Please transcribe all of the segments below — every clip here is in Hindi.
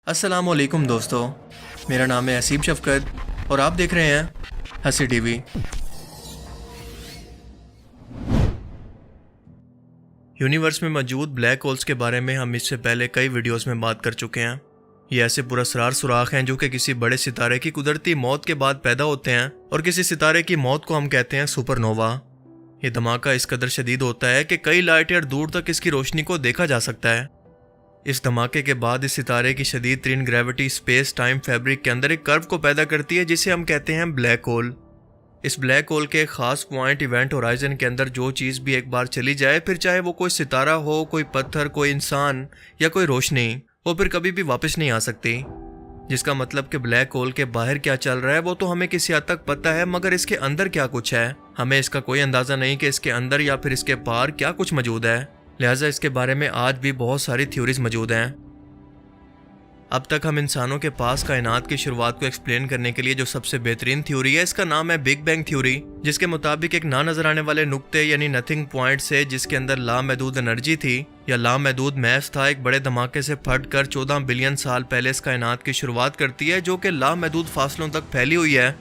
अस्सलामुअलैकुम दोस्तों, मेरा नाम है असीम शफकत और आप देख रहे हैं हंसी टीवी। यूनिवर्स में मौजूद ब्लैक होल्स के बारे में हम इससे पहले कई वीडियोस में बात कर चुके हैं। ये ऐसे पुरस्कार सुराख हैं जो कि किसी बड़े सितारे की कुदरती मौत के बाद पैदा होते हैं और किसी सितारे की मौत को हम कहते हैं सुपरनोवा। ये धमाका इस कदर शदीद होता है कि कई लाइट ईयर दूर तक इसकी रोशनी को देखा जा सकता है। इस धमाके के बाद इस सितारे की शदीद तरीन ग्रेविटी स्पेस टाइम फैब्रिक के अंदर एक कर्व को पैदा करती है जिसे हम कहते हैं ब्लैक होल। इस ब्लैक होल के खास पॉइंट इवेंट होराइजन के अंदर जो चीज़ भी एक बार चली जाए, फिर चाहे वो कोई सितारा हो, कोई पत्थर, कोई इंसान या कोई रोशनी, वो फिर कभी भी वापस नहीं आ सकती। जिसका मतलब कि ब्लैक होल के बाहर क्या चल रहा है वो तो हमें किसी हद तक पता है, मगर इसके अंदर क्या कुछ है हमें इसका कोई अंदाज़ा नहीं कि इसके अंदर या फिर इसके पार क्या कुछ मौजूद है। लिहाजा इसके बारे में आज भी बहुत सारी थ्योरीज मौजूद हैं। अब तक हम इंसानों के पास कायनात की शुरुआत को एक्सप्लेन करने के लिए जो सबसे बेहतरीन थ्योरी है, इसका नाम है बिग बैंग थ्योरी, जिसके मुताबिक एक ना नजर आने वाले नुक्ते यानी नथिंग पॉइंट से, जिसके अंदर लामहदूद एनर्जी थी या लामहदूद मैस था, एक बड़े धमाके से फटकर 14 बिलियन साल पहले इस कायनात की शुरुआत करती है, जो कि लामहदूद फासलों तक फैली हुई है।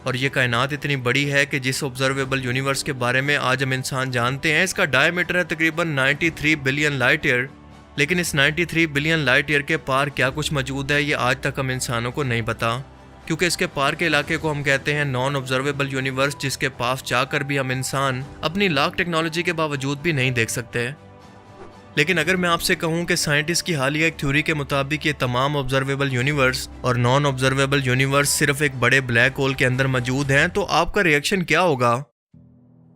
और ये कायनात इतनी बड़ी है कि जिस ऑब्जर्वेबल यूनिवर्स के बारे में आज हम इंसान जानते हैं, इसका डायमीटर है तकरीबन 93 बिलियन लाइट ईयर। लेकिन इस 93 बिलियन लाइट ईयर के पार क्या कुछ मौजूद है ये आज तक हम इंसानों को नहीं पता, क्योंकि इसके पार के इलाके को हम कहते हैं नॉन ऑब्जर्वेबल यूनिवर्स, जिसके पास जाकर भी हम इंसान अपनी लाख टेक्नोलॉजी के बावजूद भी नहीं देख सकते। लेकिन अगर मैं आपसे कहूं कि साइंटिस्ट की हालिया एक थ्योरी के मुताबिक ये तमाम ऑब्जर्वेबल यूनिवर्स और नॉन ऑब्जर्वेबल यूनिवर्स सिर्फ एक बड़े ब्लैक होल के अंदर मौजूद हैं, तो आपका रिएक्शन क्या होगा?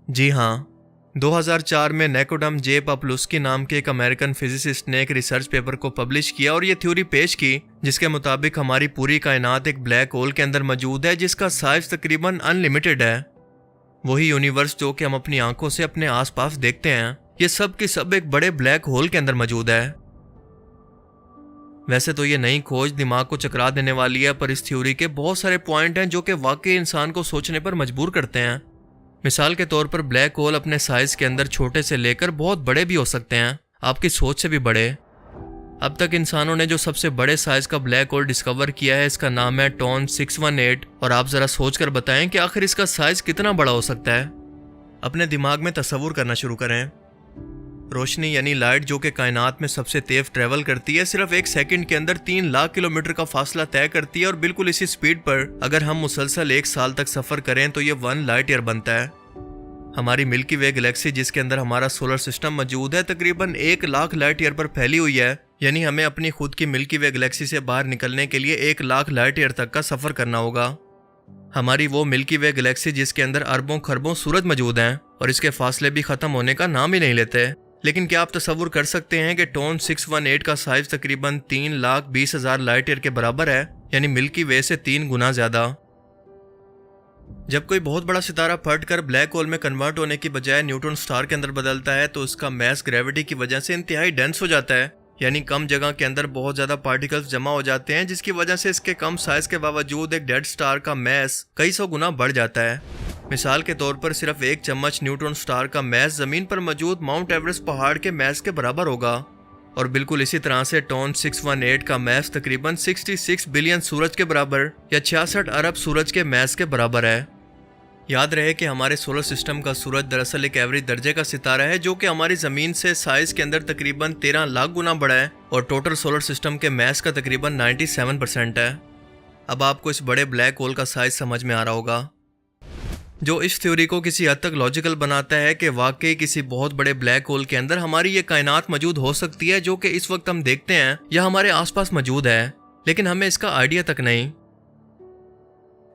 जी हाँ, 2004 में नेकोडम जे पॉपुलस्की नाम के एक अमेरिकन फिजिसिस्ट ने एक रिसर्च पेपर को पब्लिश किया और ये थ्योरी पेश की, जिसके मुताबिक हमारी पूरी कायनात एक ब्लैक होल के अंदर मौजूद है, जिसका साइज तकरीबन अनलिमिटेड है। वही यूनिवर्स जो कि हम अपनी आंखों से अपने आसपास देखते हैं, ये सब की सब एक बड़े ब्लैक होल के अंदर मौजूद है। वैसे तो ये नई खोज दिमाग को चकरा देने वाली है, पर इस थ्योरी के बहुत सारे पॉइंट हैं जो कि वाकई इंसान को सोचने पर मजबूर करते हैं। मिसाल के तौर पर ब्लैक होल अपने साइज के अंदर छोटे से लेकर बहुत बड़े भी हो सकते हैं, आपकी सोच से भी बड़े। अब तक इंसानों ने जो सबसे बड़े साइज का ब्लैक होल डिस्कवर किया है, इसका नाम है टॉन 618, और आप जरा सोच कर बताएं कि आखिर इसका साइज कितना बड़ा हो सकता है। अपने दिमाग में तस्वुर करना शुरू करें। रोशनी यानी लाइट जो कि कायनात में सबसे तेज ट्रेवल करती है, सिर्फ एक सेकंड के अंदर 3 लाख किलोमीटर का फासला तय करती है, और बिल्कुल इसी स्पीड पर अगर हम मुसलसल 1 साल तक सफर करें तो ये 1 लाइट ईयर बनता है। हमारी मिल्की वे गैलेक्सी, जिसके अंदर हमारा सोलर सिस्टम मौजूद है, तकरीबन 1 लाख लाइट ईयर पर फैली हुई है, यानी हमें अपनी खुद की मिल्की वे गैलेक्सी से बाहर निकलने के लिए 1 लाख लाइट ईयर तक का सफर करना होगा। हमारी वो मिल्की वे गैलेक्सी जिसके अंदर अरबों खरबों सूरज मौजूद हैं और इसके फासले भी खत्म होने का नाम ही नहीं लेते। लेकिन क्या आप तस्वुर कर सकते हैं कि टॉन 618 का साइज तकरीबन 3,20,000 लाइट ईयर के बराबर है, यानी मिल्की वे से 3 गुना ज्यादा। जब कोई बहुत बड़ा सितारा फटकर ब्लैक होल में कन्वर्ट होने की बजाय न्यूट्रॉन स्टार के अंदर बदलता है, तो इसका मैस ग्रेविटी की वजह से इंतहाई डेंस हो जाता है, यानी कम जगह के अंदर बहुत ज्यादा पार्टिकल्स जमा हो जाते हैं, जिसकी वजह से इसके कम साइज के बावजूद एक डेड स्टार का मैस कई सौ गुना बढ़ जाता है। मिसाल के तौर पर सिर्फ 1 चम्मच न्यूट्रॉन स्टार का मैस जमीन पर मौजूद माउंट एवरेस्ट पहाड़ के मैस के बराबर होगा। और बिल्कुल इसी तरह से टॉन 618 का मैस तकरीबन 66 बिलियन सूरज के बराबर या 66 अरब सूरज के मैस के बराबर है। याद रहे कि हमारे सोलर सिस्टम का सूरज दरअसल एक एवरेज दर्जे का सितारा है, जो कि हमारी ज़मीन से साइज के अंदर तकरीबन 13 लाख गुना बड़ा है और टोटल सोलर सिस्टम के मैस का तकरीबन 97% है। अब आपको इस बड़े ब्लैक होल का साइज समझ में आ रहा होगा, जो इस थ्योरी को किसी हद तक लॉजिकल बनाता है कि वाकई किसी बहुत बड़े ब्लैक होल के अंदर हमारी ये कायनात मौजूद हो सकती है, जो कि इस वक्त हम देखते हैं या हमारे आसपास मौजूद है, लेकिन हमें इसका आइडिया तक नहीं।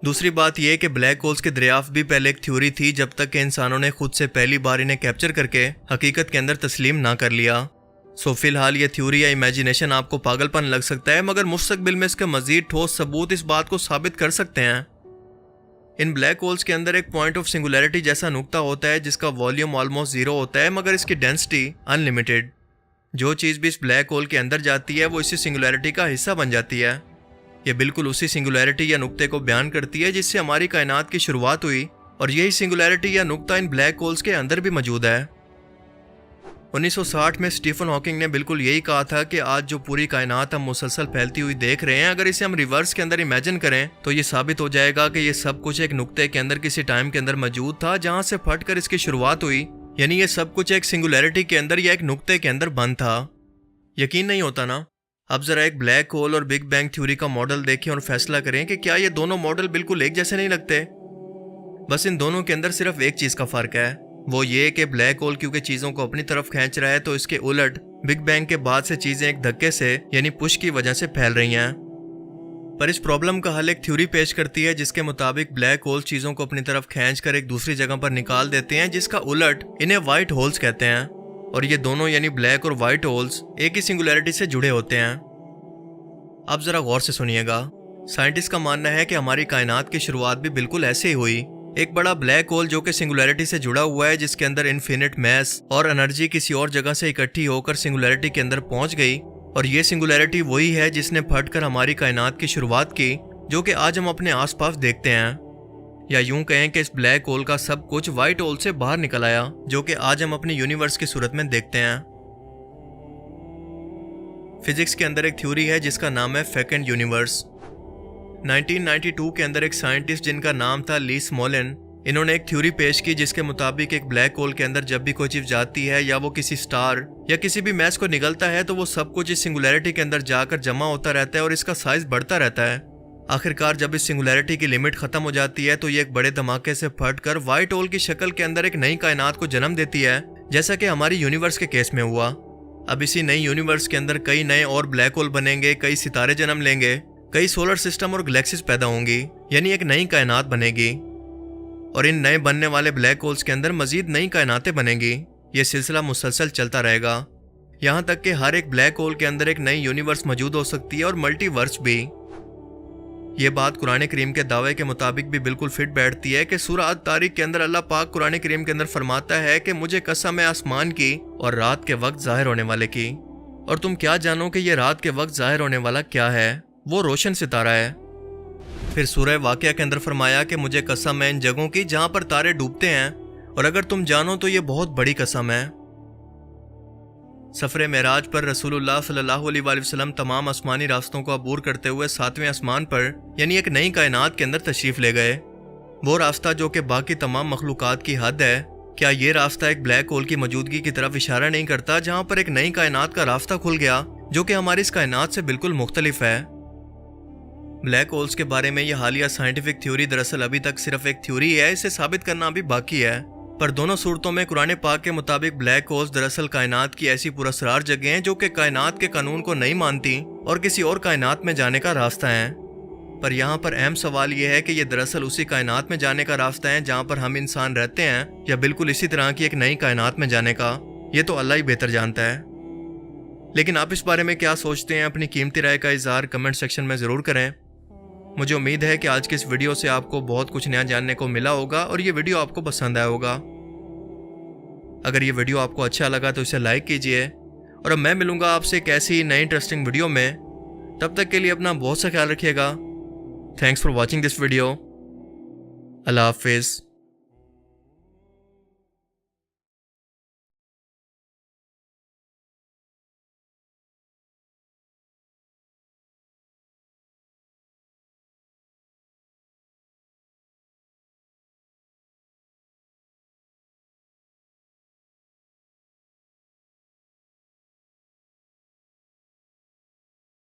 दूसरी बात यह कि ब्लैक होल्स के दरियाफ्त भी पहले एक थ्योरी थी, जब तक कि इंसानों ने खुद से पहली बार इन्हें कैप्चर करके हकीकत के अंदर तस्लीम ना कर लिया। सो फिलहाल ये थ्योरी या इमेजिनेशन आपको पागलपन लग सकता है, मगर मुस्तकबिल में इसके मजीद ठोस सबूत इस बात को साबित कर सकते हैं। इन ब्लैक होल्स के अंदर एक पॉइंट ऑफ सिंगुलैरिटी जैसा नुक्ता होता है, जिसका वॉल्यूम ऑलमोस्ट 0 होता है, मगर इसकी डेंसिटी अनलिमिटेड। जो चीज़ भी इस ब्लैक होल के अंदर जाती है वो इसी सिंगुलैरिटी का हिस्सा बन जाती है। ये बिल्कुल उसी सिंगुलैरिटी या नुक्ते को बयान करती है जिससे हमारी कायनात की शुरुआत हुई, और यही सिंगुलैरिटी या नुक्ता इन ब्लैक होल्स के अंदर भी मौजूद है। 1960 में स्टीफन हॉकिंग ने बिल्कुल यही कहा था कि आज जो पूरी कायनात हम मुसलसल फैलती हुई देख रहे हैं, अगर इसे हम रिवर्स के अंदर इमेजिन करें तो ये साबित हो जाएगा कि ये सब कुछ एक नुक्ते के अंदर किसी टाइम के अंदर मौजूद था जहां से फटकर इसकी शुरुआत हुई। यानी ये सब कुछ एक सिंगुलैरिटी के अंदर या एक नुक्ते के अंदर बंद था। यकीन नहीं होता ना? अब जरा एक ब्लैक होल और बिग बैंग थ्योरी का मॉडल देखें और फैसला करें कि क्या ये दोनों मॉडल बिल्कुल एक जैसे नहीं लगते। बस इन दोनों के अंदर सिर्फ एक चीज का फर्क है, वो ये कि ब्लैक होल क्योंकि चीजों को अपनी तरफ खींच रहा है, तो इसके उलट बिग बैंग के बाद से चीजें एक धक्के से यानी पुश की वजह से फैल रही हैं। पर इस प्रॉब्लम का हल एक थ्योरी पेश करती है जिसके मुताबिक ब्लैक होल चीजों को अपनी तरफ खींचकर एक दूसरी जगह पर निकाल देते हैं, जिसका उलट इन्हें व्हाइट होल्स कहते हैं। और ये दोनों यानी ब्लैक और व्हाइट होल्स एक ही सिंगुलैरिटी से जुड़े होते हैं। अब जरा गौर से सुनिएगा। साइंटिस्ट का मानना है कि हमारी कायनात की शुरुआत भी बिल्कुल ऐसे ही हुई। एक बड़ा ब्लैक होल जो कि सिंगुलैरिटी से जुड़ा हुआ है, जिसके अंदर इन्फिनिट मैस और एनर्जी किसी और जगह से इकट्ठी होकर सिंगुलैरिटी के अंदर पहुंच गई। और ये सिंगुलैरिटी वही है जिसने फटकर हमारी कायनात की शुरुआत की, जो कि आज हम अपने आसपास देखते हैं। या यूं कहें कि इस ब्लैक होल का सब कुछ व्हाइट होल से बाहर निकल आया, जो कि आज हम अपनी यूनिवर्स की सूरत में देखते हैं। फिजिक्स के अंदर एक थ्योरी है जिसका नाम है फेकेंड यूनिवर्स। 1992 के अंदर एक साइंटिस्ट जिनका नाम था ली स्मोलिन, इन्होंने एक थ्योरी पेश की जिसके मुताबिक एक ब्लैक होल के अंदर जब भी कोई चीज जाती है या वो किसी स्टार या किसी भी मैस को निकलता है, तो वो सब कुछ इस सिंगुलैरिटी के अंदर जाकर जमा होता रहता है और इसका साइज बढ़ता रहता है। आखिरकार जब इस सिंगुलैरिटी की लिमिट खत्म हो जाती है तो ये एक बड़े धमाके से फटकर व्हाइट होल की शक्ल के अंदर एक नई कायनात को जन्म देती है, जैसा कि हमारी यूनिवर्स के केस में हुआ। अब इसी नई यूनिवर्स के अंदर कई नए और ब्लैक होल बनेंगे, कई सितारे जन्म लेंगे, कई सोलर सिस्टम और गैलेक्सीज पैदा होंगी, यानी एक नई कायनात बनेगी। और इन नए बनने वाले ब्लैक होल्स के अंदर मजीद नई कायनातें बनेंगी। ये सिलसिला मुसलसल चलता रहेगा, यहाँ तक कि हर एक ब्लैक होल के अंदर एक नई यूनिवर्स मौजूद हो सकती है और मल्टीवर्स भी। ये बात कुरान करीम के दावे के मुताबिक भी बिल्कुल फिट बैठती है कि सूरह अत-तारिक के अंदर अल्लाह पाक कुरान करीम के अंदर फरमाता है कि मुझे कसम है आसमान की और रात के वक्त जाहिर होने वाले की, और तुम क्या जानो कि ये रात के वक्त जाहिर होने वाला क्या है, वो रोशन सितारा है। फिर सूरह वाक़िया के अंदर फरमाया कि मुझे कसम है इन जगहों की जहां पर तारे डूबते हैं, और अगर तुम जानो तो ये बहुत बड़ी कसम है। सफ़र मेराज पर रसूलुल्लाह सल्लल्लाहु अलैहि वसल्लम तमाम आसमानी रास्तों को अबूर करते हुए 7वें आसमान पर यानी एक नई कायनात के अंदर तशरीफ़ ले गए। वो रास्ता जो कि बाकी तमाम मखलूक़ात की हद है, क्या ये रास्ता एक ब्लैक होल की मौजूदगी की तरफ इशारा नहीं करता, जहाँ पर एक नई कायनात का रास्ता खुल गया जो कि हमारी इस कायनात से बिल्कुल मुख्तलिफ है। ब्लैक होल्स के बारे में यह हालिया साइंटिफिक थ्योरी दरअसल अभी तक सिर्फ एक थ्योरी है, इसे साबित करना अभी बाकी है। पर दोनों सूरतों में कुरान पाक के मुताबिक ब्लैक होल्स दरअसल कायनात की ऐसी पुरअसरार जगह हैं जो कि कायनात के कानून को नहीं मानती और किसी और कायनात में जाने का रास्ता है। पर यहाँ पर अहम सवाल यह है कि यह दरअसल उसी कायनात में जाने का रास्ता है जहाँ पर हम इंसान रहते हैं, या बिल्कुल इसी तरह की एक नई कायनात में जाने का, ये तो अल्लाह ही बेहतर जानता है। लेकिन आप इस बारे में क्या सोचते हैं, अपनी कीमती राय का इजहार कमेंट सेक्शन में ज़रूर करें। मुझे उम्मीद है कि आज के इस वीडियो से आपको बहुत कुछ नया जानने को मिला होगा और ये वीडियो आपको पसंद आया होगा। अगर ये वीडियो आपको अच्छा लगा तो इसे लाइक कीजिए, और अब मैं मिलूंगा आपसे एक ऐसी नई इंटरेस्टिंग वीडियो में। तब तक के लिए अपना बहुत सा ख्याल रखिएगा। Thanks for watching this video. अल्लाह हाफिज़।